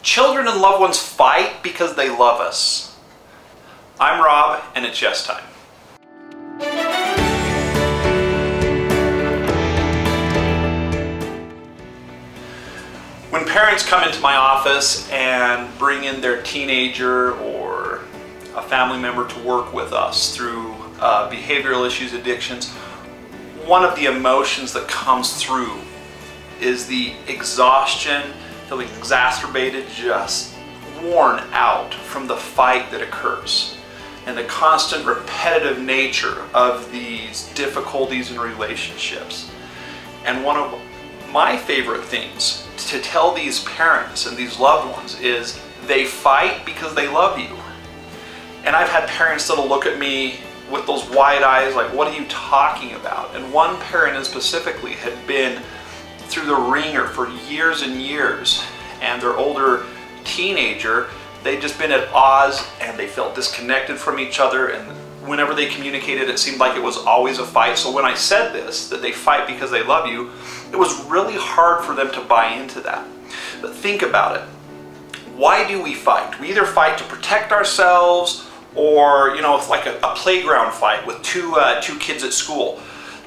Children and loved ones fight because they love us. I'm Rob, and it's yes time. When parents come into my office and bring in their teenager or a family member to work with us through behavioral issues, addictions, one of the emotions that comes through is the exhaustion, feeling exacerbated, just worn out from the fight that occurs and the constant repetitive nature of these difficulties in relationships. And one of my favorite things to tell these parents and these loved ones is they fight because they love you. And I've had parents that'll look at me with those wide eyes like, what are you talking about? And one parent specifically had been through the ringer for years and years, and their older teenager, they'd just been at odds and they felt disconnected from each other, and whenever they communicated it seemed like it was always a fight. So when I said this, that they fight because they love you, it was really hard for them to buy into that. But think about it. Why do we fight? We either fight to protect ourselves, or it's like a playground fight with two kids at school.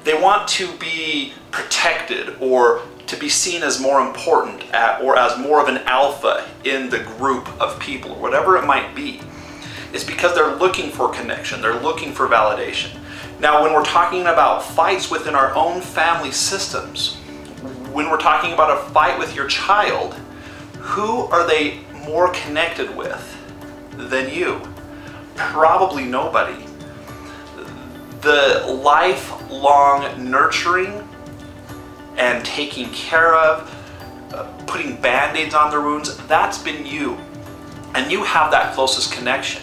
They want to be protected or to be seen as more important or as more of an alpha in the group of people, or whatever it might be. It's because they're looking for connection, they're looking for validation. Now, when we're talking about fights within our own family systems, when we're talking about a fight with your child, who are they more connected with than you? Probably nobody. The lifelong nurturing and taking care of, putting band-aids on their wounds, that's been you. And you have that closest connection.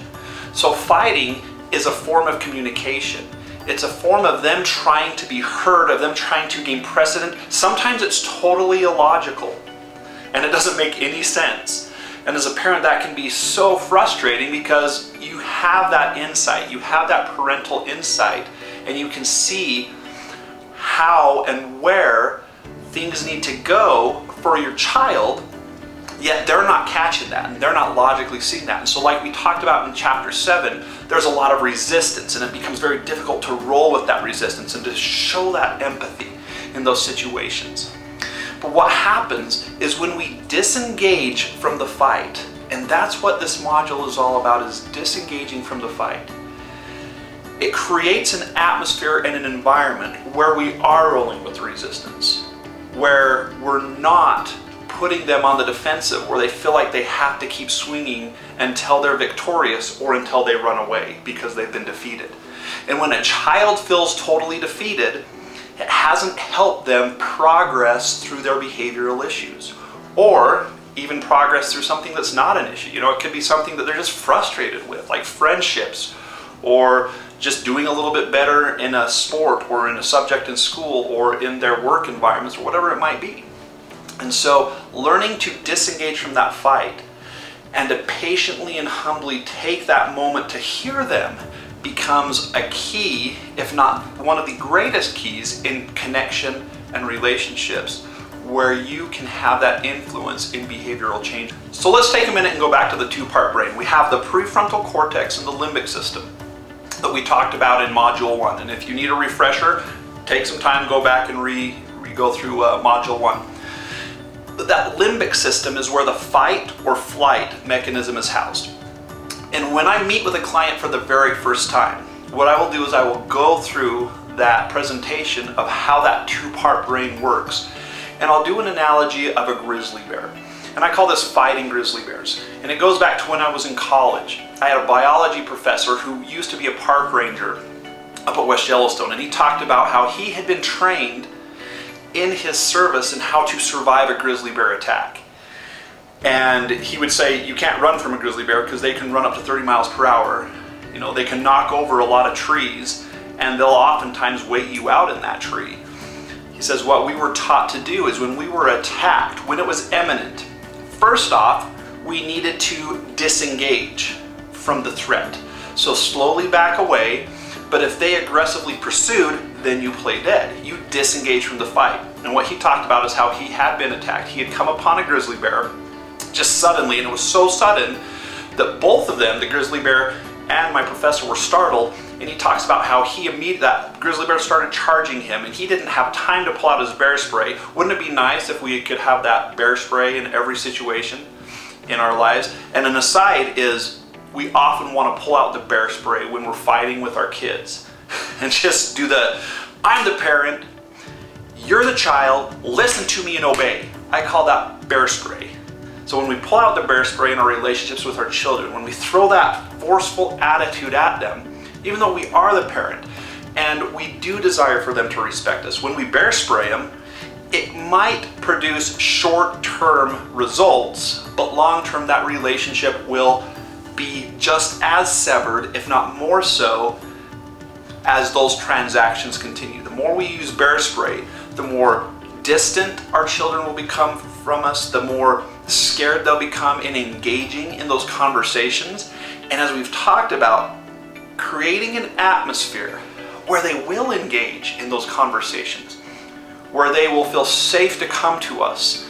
So fighting is a form of communication. It's a form of them trying to be heard, of them trying to gain precedent. Sometimes it's totally illogical and it doesn't make any sense. And as a parent, that can be so frustrating because you have that insight, you have that parental insight, and you can see how and where things need to go for your child, yet they're not catching that and they're not logically seeing that. And so, like we talked about in chapter 7, there's a lot of resistance, and it becomes very difficult to roll with that resistance and to show that empathy in those situations. But what happens is when we disengage from the fight, and that's what this module is all about, is disengaging from the fight. It creates an atmosphere and an environment where we are rolling with resistance, where we're not putting them on the defensive, where they feel like they have to keep swinging until they're victorious or until they run away because they've been defeated. And when a child feels totally defeated, it hasn't helped them progress through their behavioral issues, or even progress through something that's not an issue. It could be something that they're just frustrated with, like friendships, or just doing a little bit better in a sport or in a subject in school or in their work environments or whatever it might be. And so learning to disengage from that fight and to patiently and humbly take that moment to hear them becomes a key, if not one of the greatest keys, in connection and relationships, where you can have that influence in behavioral change. So let's take a minute and go back to the two-part brain. We have the prefrontal cortex and the limbic system that we talked about in module 1. And if you need a refresher, take some time, go back and go through module 1. That limbic system is where the fight or flight mechanism is housed. And when I meet with a client for the very first time, what I will do is I will go through that presentation of how that two-part brain works. And I'll do an analogy of a grizzly bear. And I call this fighting grizzly bears. And it goes back to when I was in college. I had a biology professor who used to be a park ranger up at West Yellowstone, and he talked about how he had been trained in his service in how to survive a grizzly bear attack. And he would say, you can't run from a grizzly bear because they can run up to 30 miles per hour. They can knock over a lot of trees, and they'll oftentimes wait you out in that tree. He says what we were taught to do is when we were attacked, when it was imminent, first off, we needed to disengage from the threat. So slowly back away, but if they aggressively pursued, then you play dead. You disengage from the fight. And what he talked about is how he had been attacked. He had come upon a grizzly bear, just suddenly, and it was so sudden that both of them, the grizzly bear and my professor, were startled. And he talks about how that grizzly bear started charging him, and he didn't have time to pull out his bear spray. Wouldn't it be nice if we could have that bear spray in every situation in our lives? And an aside is, we often want to pull out the bear spray when we're fighting with our kids and just do I'm the parent, you're the child, listen to me and obey. I call that bear spray. So when we pull out the bear spray in our relationships with our children, when we throw that forceful attitude at them, even though we are the parent and we do desire for them to respect us, when we bear spray them, it might produce short-term results, but long-term that relationship will be just as severed, if not more so, as those transactions continue. The more we use bear spray, the more distant our children will become from us, the more scared they'll become in engaging in those conversations. And as we've talked about, creating an atmosphere where they will engage in those conversations, where they will feel safe to come to us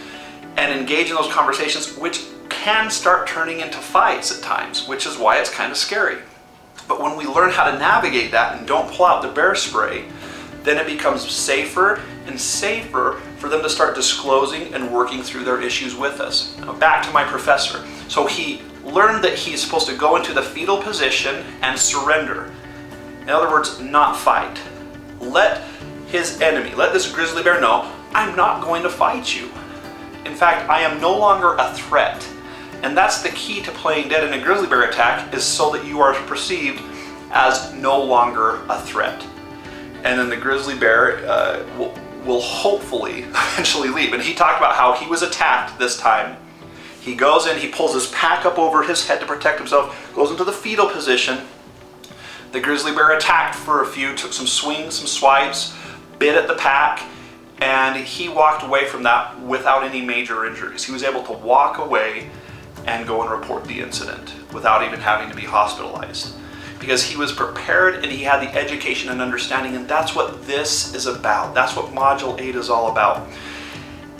and engage in those conversations, which can start turning into fights at times, which is why it's kind of scary. But when we learn how to navigate that and don't pull out the bear spray, then it becomes safer and safer for them to start disclosing and working through their issues with us. Now, back to my professor. So he learned that he's supposed to go into the fetal position and surrender. In other words, not fight. Let his enemy, let this grizzly bear know, I'm not going to fight you. In fact, I am no longer a threat. And that's the key to playing dead in a grizzly bear attack, is so that you are perceived as no longer a threat. And then the grizzly bear will hopefully eventually leave. And he talked about how he was attacked this time. He goes in, he pulls his pack up over his head to protect himself, goes into the fetal position. The grizzly bear attacked for a few, took some swings, some swipes, bit at the pack, and he walked away from that without any major injuries. He was able to walk away and go and report the incident without even having to be hospitalized, because he was prepared and he had the education and understanding. And that's what this is about. That's what Module 8 is all about,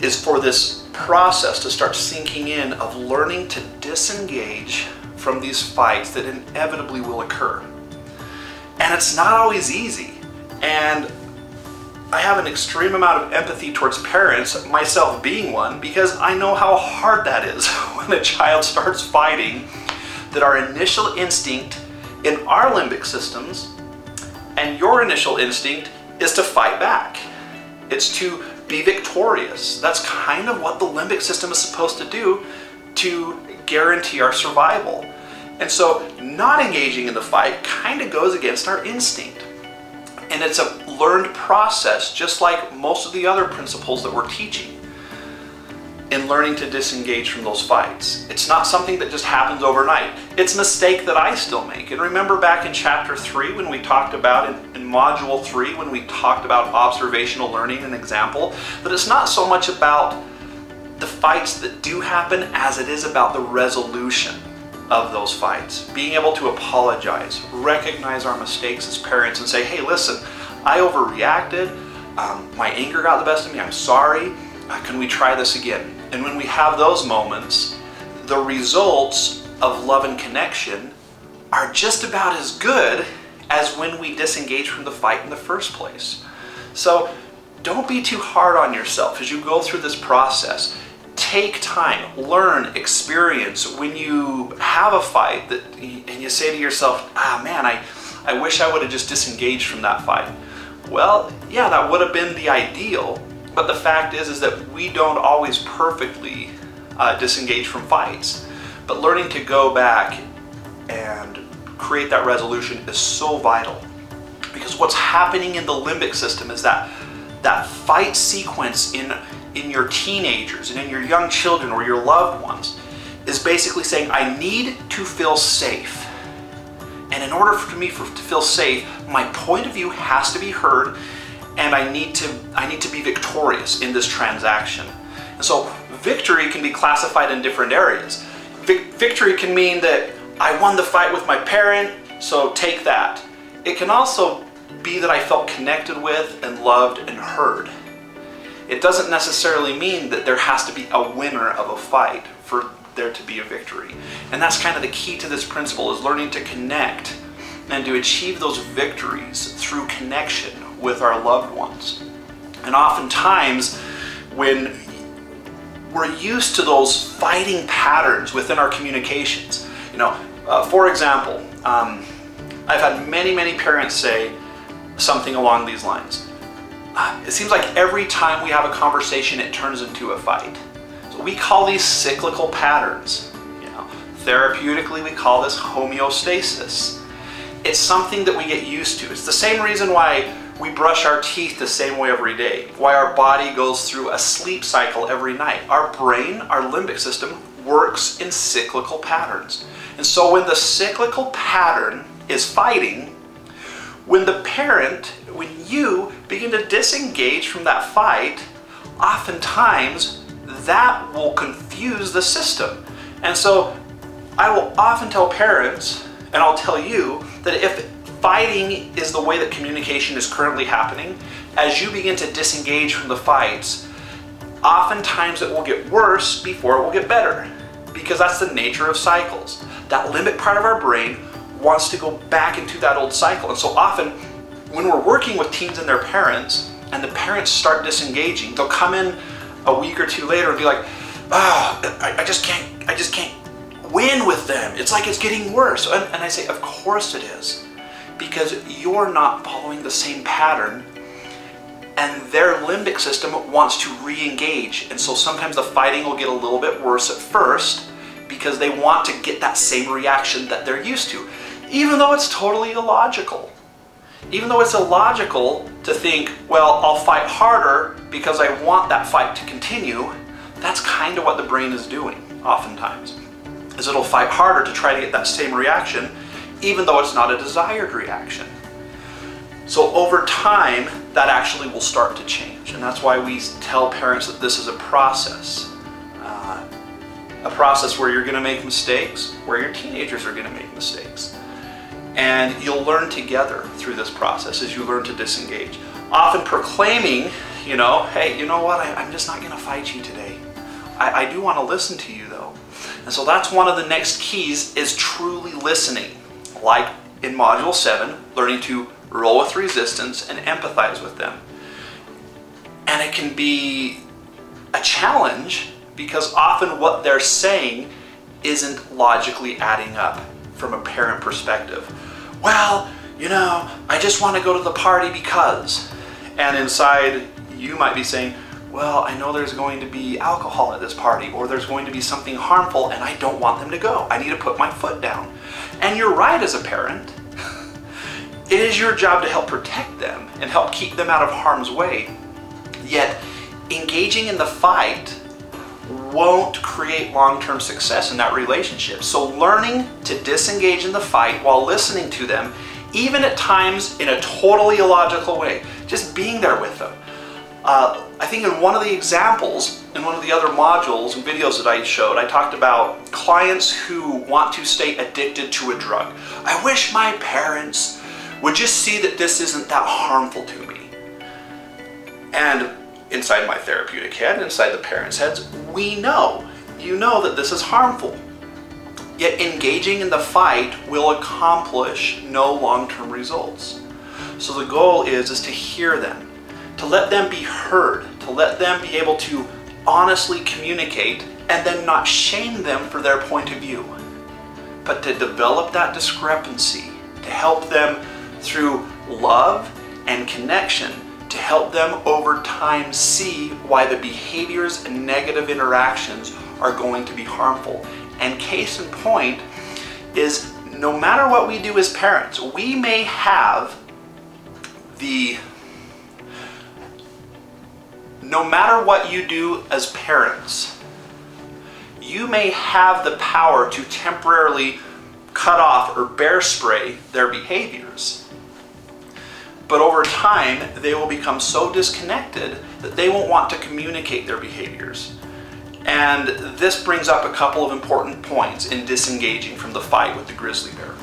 is for this process to start sinking in of learning to disengage from these fights that inevitably will occur. And it's not always easy. And I have an extreme amount of empathy towards parents, myself being one, because I know how hard that is when a child starts fighting, that our initial instinct in our limbic systems and your initial instinct is to fight back. It's to be victorious. That's kind of what the limbic system is supposed to do to guarantee our survival. And so not engaging in the fight kind of goes against our instinct. And it's a learned process, just like most of the other principles that we're teaching in learning to disengage from those fights. It's not something that just happens overnight. It's a mistake that I still make. And remember back in chapter 3 when we talked about, in module 3, when we talked about observational learning and example, that it's not so much about the fights that do happen as it is about the resolution of those fights. Being able to apologize, recognize our mistakes as parents and say, hey, listen, I overreacted, my anger got the best of me, I'm sorry, can we try this again? And when we have those moments, the results of love and connection are just about as good as when we disengage from the fight in the first place. So don't be too hard on yourself as you go through this process. Take time, learn, experience. When you have a fight and you say to yourself, ah man, I wish I would have just disengaged from that fight. Well, yeah, that would have been the ideal, but the fact is that we don't always perfectly disengage from fights. But learning to go back and create that resolution is so vital, because what's happening in the limbic system is that fight sequence in your teenagers and in your young children or your loved ones is basically saying, I need to feel safe. And in order for me to feel safe, my point of view has to be heard, and I need to be victorious in this transaction. And so victory can be classified in different areas. Victory can mean that I won the fight with my parent, so take that. It can also be that I felt connected with and loved and heard. It doesn't necessarily mean that there has to be a winner of a fight for there to be a victory. And that's kind of the key to this principle, is learning to connect and to achieve those victories through connection with our loved ones. And oftentimes, when we're used to those fighting patterns within our communications, for example, I've had many parents say something along these lines. It seems like every time we have a conversation, it turns into a fight. So we call these cyclical patterns. Therapeutically, we call this homeostasis. It's something that we get used to. It's the same reason why we brush our teeth the same way every day, why our body goes through a sleep cycle every night. Our brain, our limbic system, works in cyclical patterns. And so when the cyclical pattern is fighting, when you begin to disengage from that fight, oftentimes that will confuse the system. And so I will often tell parents, and I'll tell you, that if fighting is the way that communication is currently happening, as you begin to disengage from the fights, oftentimes it will get worse before it will get better, because that's the nature of cycles. That limbic part of our brain wants to go back into that old cycle. And so often when we're working with teens and their parents, and the parents start disengaging, they'll come in a week or two later and be like, I just can't win with them. It's like it's getting worse. And I say, of course it is, because you're not following the same pattern, and their limbic system wants to re-engage. And so sometimes the fighting will get a little bit worse at first, because they want to get that same reaction that they're used to, even though it's totally illogical. Even though it's illogical to think, well, I'll fight harder because I want that fight to continue, that's kind of what the brain is doing oftentimes, is it'll fight harder to try to get that same reaction, even though it's not a desired reaction. So over time, that actually will start to change. And that's why we tell parents that this is a process where you're going to make mistakes, where your teenagers are going to make mistakes. And you'll learn together through this process as you learn to disengage. Often proclaiming, hey, you know what, I'm just not going to fight you today. I do want to listen to you though. And so that's one of the next keys, is truly listening. Like in Module 7, learning to roll with resistance and empathize with them. And it can be a challenge, because often what they're saying isn't logically adding up from a parent perspective. Well, I just want to go to the party because. And inside you might be saying, well, I know there's going to be alcohol at this party, or there's going to be something harmful, and I don't want them to go. I need to put my foot down. And you're right as a parent. It is your job to help protect them and help keep them out of harm's way. Yet, engaging in the fight won't create long-term success in that relationship. So learning to disengage in the fight while listening to them, even at times in a totally illogical way, just being there with them. I think in one of the examples, in one of the other modules and videos that I showed, I talked about clients who want to stay addicted to a drug. I wish my parents would just see that this isn't that harmful to me. And inside my therapeutic head, inside the parents' heads, you know that this is harmful. Yet engaging in the fight will accomplish no long-term results. So the goal is to hear them, to let them be heard, to let them be able to honestly communicate, and then not shame them for their point of view, but to develop that discrepancy, to help them through love and connection, to help them over time see why the behaviors and negative interactions are going to be harmful. And case in point is, no matter what we do as parents, we may have no matter what you do as parents, you may have the power to temporarily cut off or bear spray their behaviors. But over time, they will become so disconnected that they won't want to communicate their behaviors. And this brings up a couple of important points in disengaging from the fight with the grizzly bear.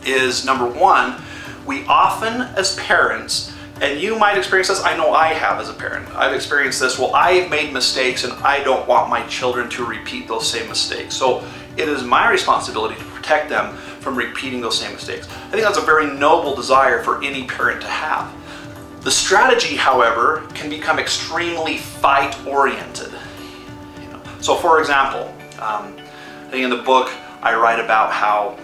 Is number one, we often as parents And you might experience this. I know I have as a parent. I've experienced this. Well, I've made mistakes and I don't want my children to repeat those same mistakes. So it is my responsibility to protect them from repeating those same mistakes. I think that's a very noble desire for any parent to have. The strategy, however, can become extremely fight-oriented. So for example, I think in the book I write about how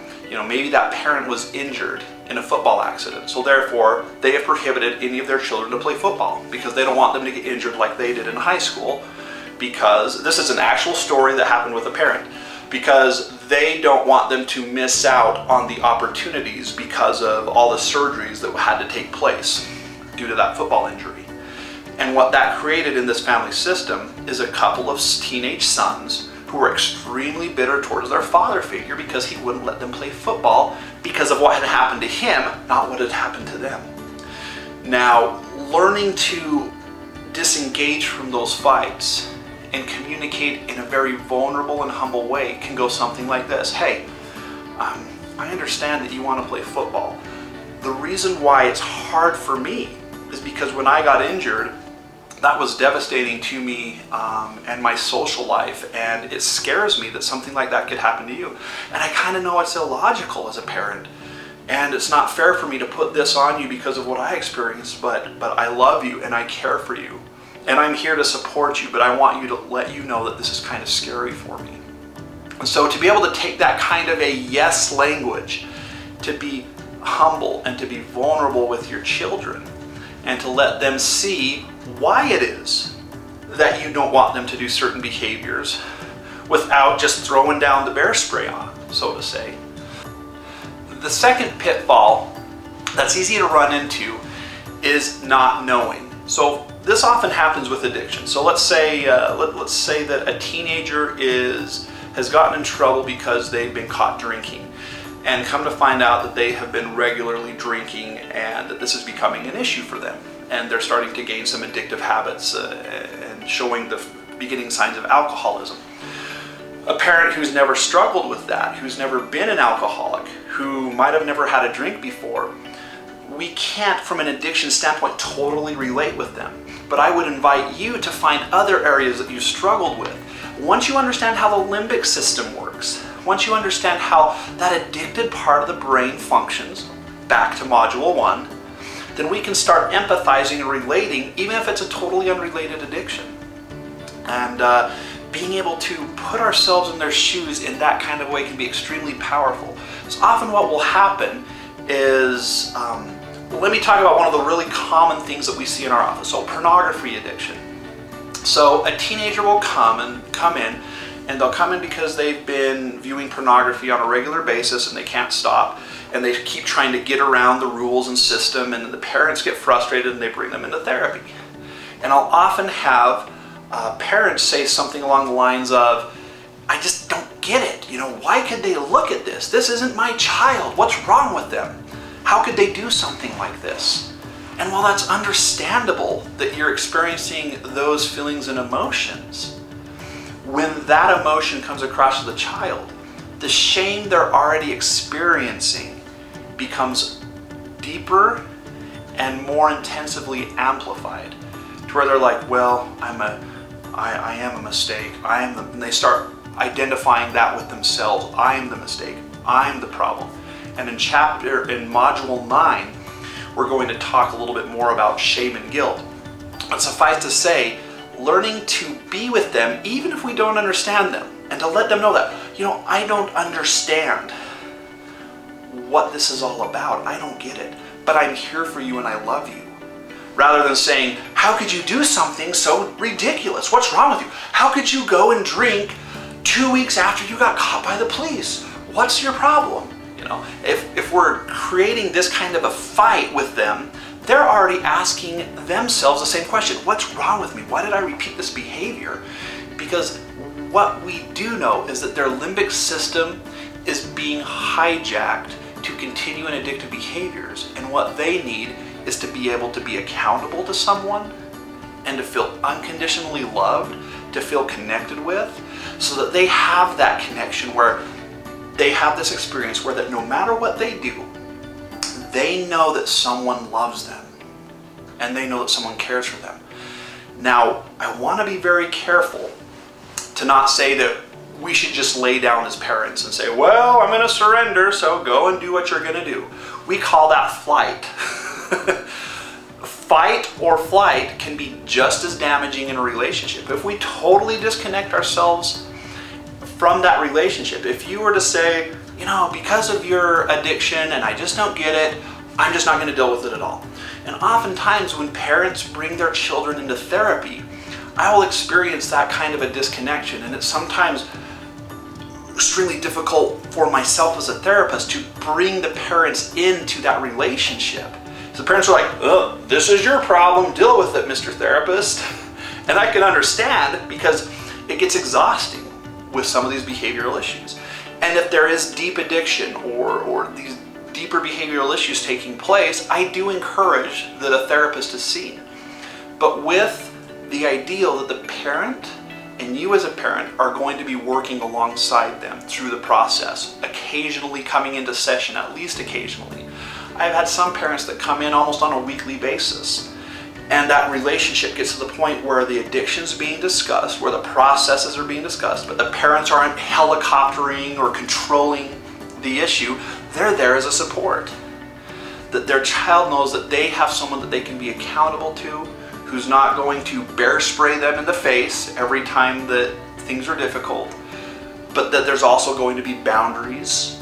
maybe that parent was injured in a football accident, so therefore they have prohibited any of their children to play football because they don't want them to get injured like they did in high school, because this is an actual story that happened with a parent, because they don't want them to miss out on the opportunities because of all the surgeries that had to take place due to that football injury. And what that created in this family system is a couple of teenage sons who were extremely bitter towards their father figure because he wouldn't let them play football because of what had happened to him, not what had happened to them. Now, learning to disengage from those fights and communicate in a very vulnerable and humble way can go something like this. Hey, I understand that you want to play football. The reason why it's hard for me is because when I got injured, that was devastating to me and my social life, and it scares me that something like that could happen to you. And I kind of know it's illogical as a parent, and it's not fair for me to put this on you because of what I experienced, but I love you and I care for you, and I'm here to support you, but I want you to let you know that this is kind of scary for me. And so to be able to take that kind of a yes language, to be humble and to be vulnerable with your children, and to let them see why it is that you don't want them to do certain behaviors without just throwing down the bear spray on, so to say. The second pitfall that's easy to run into is not knowing. So this often happens with addiction. So let's say that a teenager has gotten in trouble because they've been caught drinking, and come to find out that they have been regularly drinking and that this is becoming an issue for them. And they're starting to gain some addictive habits and showing the beginning signs of alcoholism. A parent who's never struggled with that, who's never been an alcoholic, who might have never had a drink before, we can't, from an addiction standpoint, totally relate with them. But I would invite you to find other areas that you struggled with. Once you understand how the limbic system works, once you understand how that addicted part of the brain functions, back to Module 1, then we can start empathizing and relating, even if it's a totally unrelated addiction. And being able to put ourselves in their shoes in that kind of way can be extremely powerful. So often what will happen is, let me talk about one of the really common things that we see in our office. So pornography addiction. So a teenager will come in, and they'll come in because they've been viewing pornography on a regular basis and they can't stop, and they keep trying to get around the rules and system, and the parents get frustrated and they bring them into therapy. And I'll often have parents say something along the lines of, I just don't get it. Why could they look at this? This isn't my child. What's wrong with them? How could they do something like this? And while that's understandable that you're experiencing those feelings and emotions, when that emotion comes across to the child, the shame they're already experiencing becomes deeper and more intensively amplified, to where they're like, well, I am a mistake. And they start identifying that with themselves. I am the mistake. I'm the problem. And in Module 9, we're going to talk a little bit more about shame and guilt. But suffice to say, learning to be with them, even if we don't understand them, and to let them know that, I don't understand what this is all about. I don't get it, but I'm here for you and I love you. Rather than saying, how could you do something so ridiculous? What's wrong with you? How could you go and drink 2 weeks after you got caught by the police? What's your problem? If we're creating this kind of a fight with them, they're already asking themselves the same question. What's wrong with me? Why did I repeat this behavior? Because what we do know is that their limbic system is being hijacked to continue in addictive behaviors, and what they need is to be able to be accountable to someone and to feel unconditionally loved, to feel connected with, so that they have that connection where they have this experience where that no matter what they do, they know that someone loves them. and they know that someone cares for them. Now, I want to be very careful to not say that we should just lay down as parents and say, well, I'm going to surrender, so go and do what you're going to do. We call that flight. Fight or flight can be just as damaging in a relationship. If we totally disconnect ourselves from that relationship, if you were to say, you know, because of your addiction and I just don't get it, I'm just not going to deal with it at all. And oftentimes when parents bring their children into therapy, I will experience that kind of a disconnection, and it's sometimes extremely difficult for myself as a therapist to bring the parents into that relationship. So the parents are like, oh, this is your problem, deal with it, Mr. Therapist. And I can understand, because it gets exhausting with some of these behavioral issues. And if there is deep addiction or these deeper behavioral issues taking place, I do encourage that a therapist is seen. But with the ideal that the parent and you as a parent are going to be working alongside them through the process, occasionally coming into session, at least occasionally. I've had some parents that come in almost on a weekly basis, and that relationship gets to the point where the addiction's being discussed, where the processes are being discussed, but the parents aren't helicoptering or controlling the issue. They're there as a support. That their child knows that they have someone that they can be accountable to, who's not going to bear spray them in the face every time that things are difficult, but that there's also going to be boundaries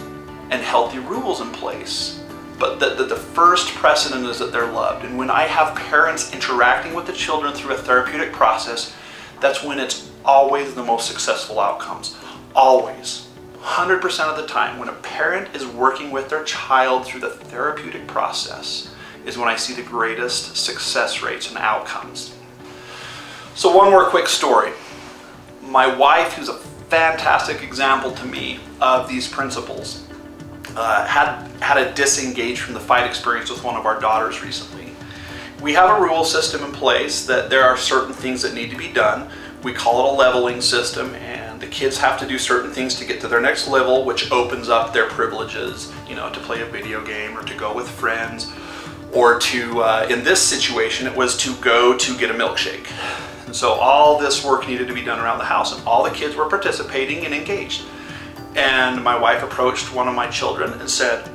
and healthy rules in place. But that the first precedent is that they're loved. And when I have parents interacting with the children through a therapeutic process, that's when it's always the most successful outcomes. Always. 100% of the time, when a parent is working with their child through the therapeutic process, is when I see the greatest success rates and outcomes. So one more quick story. My wife, who's a fantastic example to me of these principles, had a disengage from the fight experience with one of our daughters recently. We have a rule system in place that there are certain things that need to be done. We call it a leveling system, and the kids have to do certain things to get to their next level, which opens up their privileges, you know, to play a video game or to go with friends, or to, in this situation, it was to go to get a milkshake. And so all this work needed to be done around the house, and all the kids were participating and engaged. And my wife approached one of my children and said,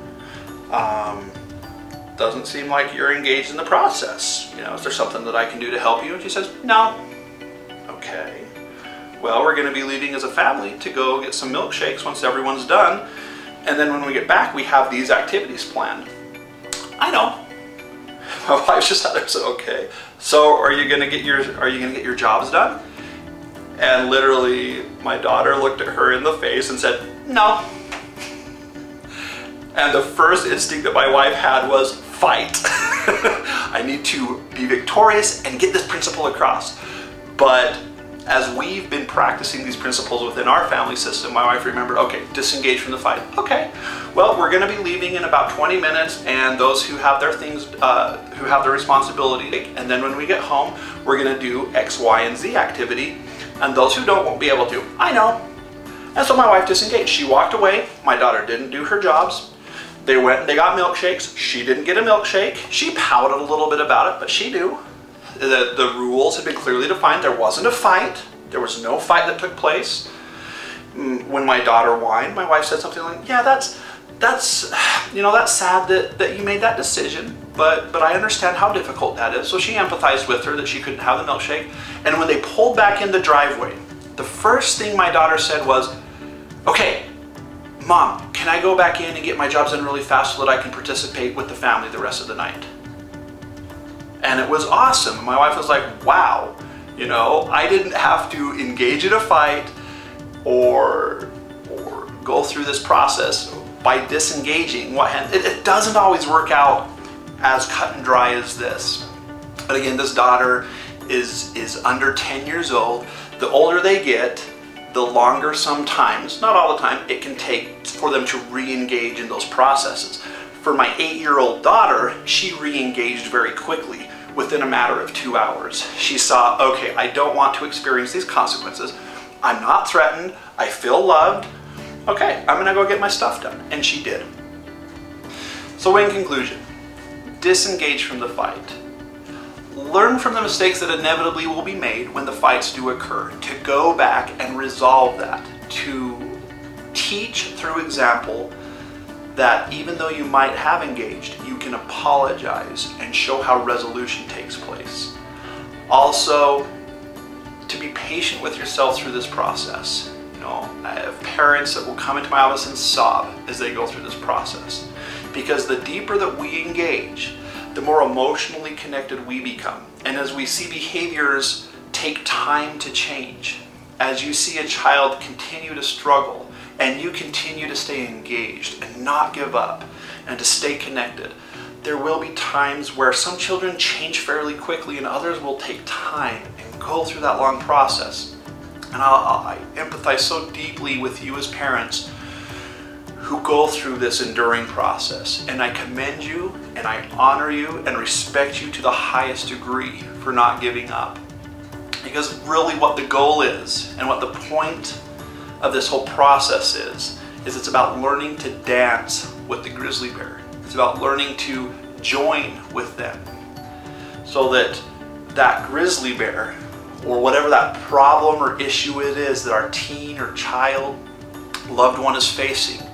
doesn't seem like you're engaged in the process. You know, is there something that I can do to help you? And she says, no. Okay. Well, we're going to be leaving as a family to go get some milkshakes once everyone's done. And then when we get back, we have these activities planned. I know. My wife just sat there and said, okay. So are you going to get your jobs done? And literally, my daughter looked at her in the face and said, no. And the first instinct that my wife had was fight. I need to be victorious and get this principle across. But as we've been practicing these principles within our family system, my wife remembered, okay, disengage from the fight. Okay, well, we're going to be leaving in about 20 minutes, and those who have their things, who have their responsibility, and then when we get home, we're going to do X, Y, and Z activity, and those who don't won't be able to. I know. And so my wife disengaged. She walked away. My daughter didn't do her jobs. They went and they got milkshakes. She didn't get a milkshake. She pouted a little bit about it, but she knew. The rules had been clearly defined. There wasn't a fight. There was no fight that took place. When my daughter whined, my wife said something like, yeah, that's sad that you made that decision, but I understand how difficult that is. So she empathized with her that she couldn't have the milkshake. And when they pulled back in the driveway, the first thing my daughter said was, okay, Mom, can I go back in and get my jobs done really fast so that I can participate with the family the rest of the night? And it was awesome. My wife was like, wow, you know, I didn't have to engage in a fight or go through this process by disengaging. It doesn't always work out as cut and dry as this. But again, this daughter is under 10 years old. The older they get, the longer sometimes, not all the time, it can take for them to re-engage in those processes. For my 8-year-old daughter, she re-engaged very quickly within a matter of 2 hours. She saw, okay, I don't want to experience these consequences. I'm not threatened. I feel loved. Okay, I'm gonna go get my stuff done. And she did. So in conclusion, disengage from the fight. learn from the mistakes that inevitably will be made when the fights do occur, to go back and resolve that, to teach through example that even though you might have engaged, you can apologize and show how resolution takes place. Also, to be patient with yourself through this process. You know, I have parents that will come into my office and sob as they go through this process, because the deeper that we engage, the more emotionally connected we become. And as we see behaviors take time to change, as you see a child continue to struggle and you continue to stay engaged and not give up and to stay connected, there will be times where some children change fairly quickly and others will take time and go through that long process. And I empathize so deeply with you as parents who go through this enduring process. And I commend you and I honor you and respect you to the highest degree for not giving up. Because really what the goal is and what the point of this whole process is it's about learning to dance with the grizzly bear. It's about learning to join with them so that that grizzly bear, or whatever that problem or issue it is that our teen or child, loved one is facing,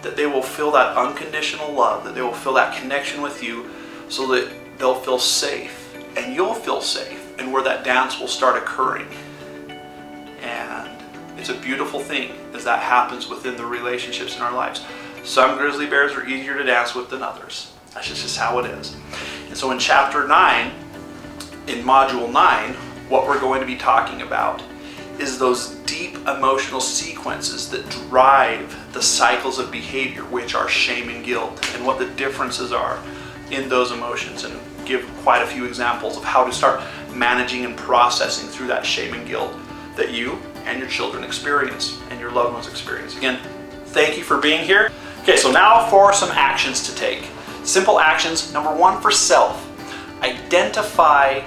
that they will feel that unconditional love, that they will feel that connection with you, so that they'll feel safe and you'll feel safe, and where that dance will start occurring. And it's a beautiful thing as that happens within the relationships in our lives. Some grizzly bears are easier to dance with than others. That's just how it is. And so in chapter 9, in module 9, what we're going to be talking about is those deep emotional sequences that drive the cycles of behavior, which are shame and guilt, and what the differences are in those emotions, and give quite a few examples of how to start managing and processing through that shame and guilt that you and your children experience and your loved ones experience. Again, thank you for being here. Okay, so now for some actions to take. Simple actions. Number 1 for self. Identify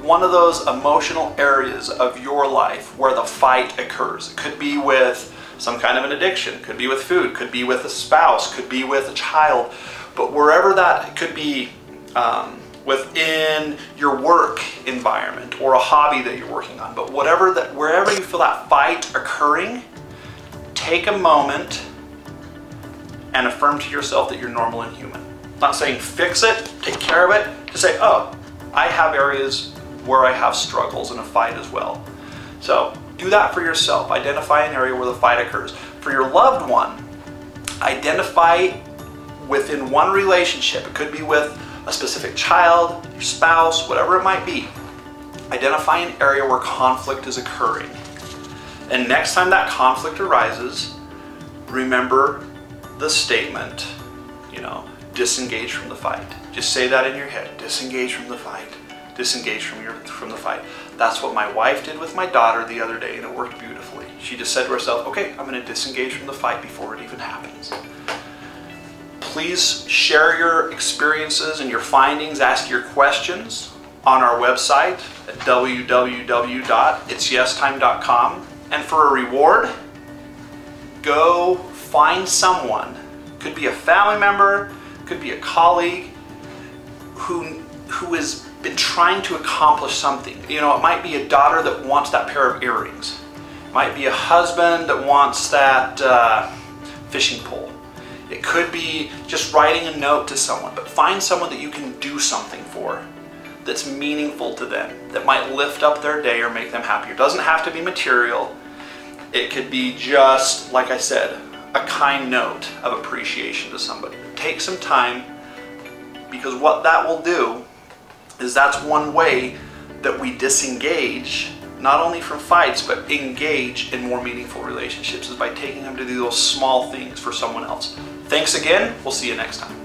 one of those emotional areas of your life where the fight occurs. It could be with some kind of an addiction, could be with food, could be with a spouse, could be with a child, but wherever that could be, within your work environment or a hobby that you're working on, but wherever you feel that fight occurring, take a moment and affirm to yourself that you're normal and human. I'm not saying fix it, take care of it, just say, oh, I have areas where I have struggles in a fight as well. So do that for yourself. Identify an area where the fight occurs. For your loved one, identify within one relationship. It could be with a specific child, your spouse, whatever it might be. Identify an area where conflict is occurring. And next time that conflict arises, remember the statement, disengage from the fight. Just say that in your head, disengage from the fight. Disengage from the fight. That's what my wife did with my daughter the other day, and it worked beautifully. She just said to herself, okay, I'm going to disengage from the fight before it even happens. Please share your experiences and your findings, ask your questions on our website at www.itsyestime.com. And for a reward, go find someone, could be a family member, could be a colleague, who has been trying to accomplish something. It might be a daughter that wants that pair of earrings. It might be a husband that wants that fishing pole. It could be just writing a note to someone, but find someone that you can do something for that's meaningful to them, that might lift up their day or make them happier. It doesn't have to be material. It could be just, like I said, a kind note of appreciation to somebody. Take some time, because what that will do is that's one way that we disengage, not only from fights, but engage in more meaningful relationships, is by taking them to do those small things for someone else. Thanks again. We'll see you next time.